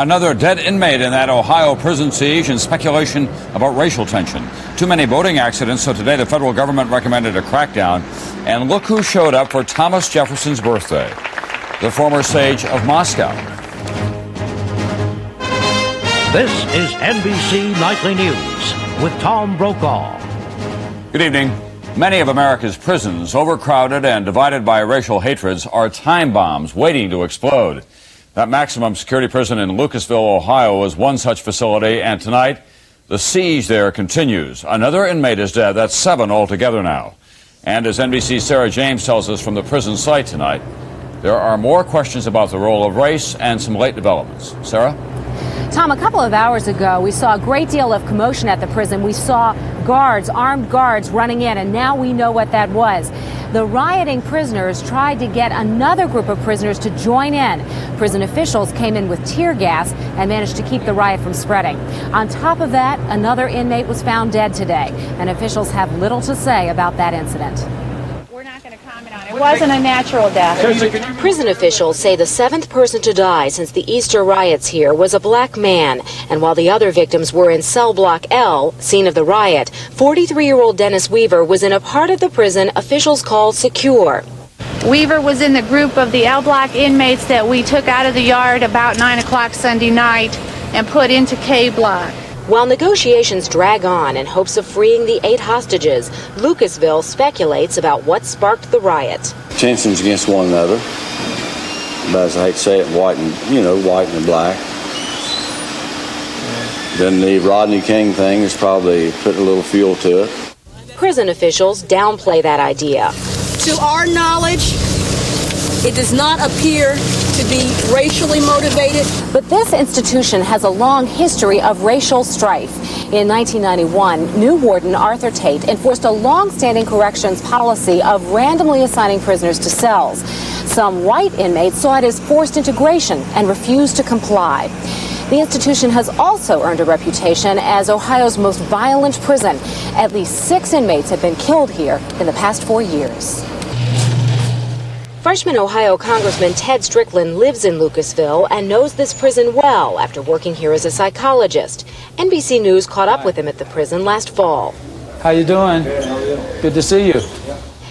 Another dead inmate in that Ohio prison siege and speculation about racial tension. Too many boating accidents, so today the federal government recommended a crackdown. And look who showed up for Thomas Jefferson's birthday, the former sage of Moscow. This is NBC Nightly News with Tom Brokaw. Good evening. Many of America's prisons, overcrowded and divided by racial hatreds, are time bombs waiting to explode. That maximum security prison in Lucasville, Ohio, is one such facility, and tonight the siege there continues. Another inmate is dead. That's 7 altogether now. And as NBC's Sarah James tells us from the prison site tonight, there are more questions about the role of race and some late developments. Sarah? Tom, a couple of hours ago, we saw a great deal of commotion at the prison. We saw guards, armed guards running in, and now we know what that was. The rioting prisoners tried to get another group of prisoners to join in. Prison officials came in with tear gas and managed to keep the riot from spreading. On top of that, another inmate was found dead today, and officials have little to say about that incident. It wasn't a natural death. Prison officials say the 7th person to die since the Easter riots here was a black man. And while the other victims were in cell block L, scene of the riot, 43-year-old Dennis Weaver was in a part of the prison officials call secure. Weaver was in the group of the L block inmates that we took out of the yard about 9 o'clock Sunday night and put into K block. While negotiations drag on in hopes of freeing the 8 hostages, Lucasville speculates about what sparked the riot. Tensions against one another, but as I hate to say it, white and black. Then the Rodney King thing has probably put a little fuel to it. Prison officials downplay that idea. To our knowledge, it does not appear to be racially motivated. But this institution has a long history of racial strife. In 1991, new warden Arthur Tate enforced a long-standing corrections policy of randomly assigning prisoners to cells. Some white inmates saw it as forced integration and refused to comply. The institution has also earned a reputation as Ohio's most violent prison. At least 6 inmates have been killed here in the past 4 years. Freshman Ohio Congressman Ted Strickland lives in Lucasville and knows this prison well after working here as a psychologist. NBC News caught up with him at the prison last fall. How you doing? Good to see you.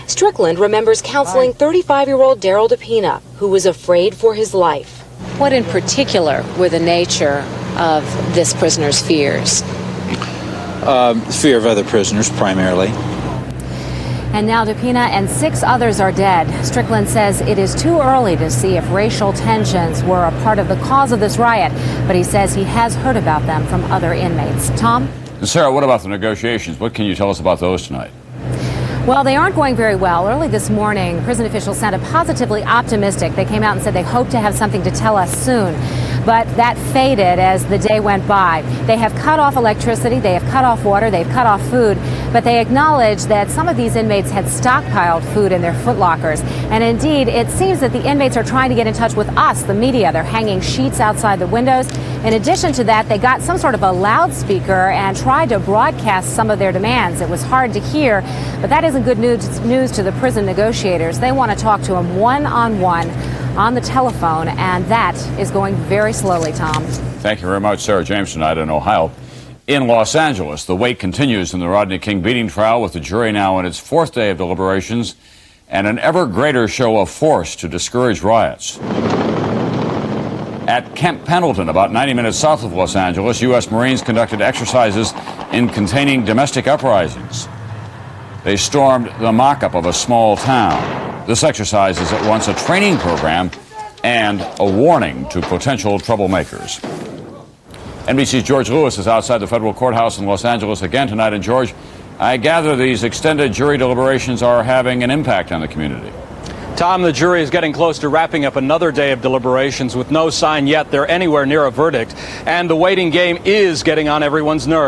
Strickland remembers counseling 35-year-old Daryl DePina, who was afraid for his life. What in particular were the nature of this prisoner's fears? Fear of other prisoners, primarily. And now DePina and 6 others are dead. Strickland says it is too early to see if racial tensions were a part of the cause of this riot, but he says he has heard about them from other inmates. Tom? Sarah, what about the negotiations? What can you tell us about those tonight? Well, they aren't going very well. Early this morning, prison officials sounded positively optimistic. They came out and said they hope to have something to tell us soon. But that faded as the day went by. They have cut off electricity, they have cut off water, they've cut off food, but they acknowledge that some of these inmates had stockpiled food in their footlockers. And indeed, it seems that the inmates are trying to get in touch with us, the media. They're hanging sheets outside the windows. In addition to that, they got some sort of a loudspeaker and tried to broadcast some of their demands. It was hard to hear, but that isn't good news to the prison negotiators. They want to talk to them one-on-one on the telephone, and that is going very slowly, Tom. Thank you very much, Sarah James, tonight in Ohio. In Los Angeles, the wait continues in the Rodney King beating trial, with the jury now in its 4th day of deliberations and an ever greater show of force to discourage riots. At Camp Pendleton, about 90 minutes south of Los Angeles, U.S. Marines conducted exercises in containing domestic uprisings. They stormed the mock-up of a small town. This exercise is at once a training program and a warning to potential troublemakers. NBC's George Lewis is outside the federal courthouse in Los Angeles again tonight. And George, I gather these extended jury deliberations are having an impact on the community. Tom, the jury is getting close to wrapping up another day of deliberations with no sign yet they're anywhere near a verdict. And the waiting game is getting on everyone's nerves.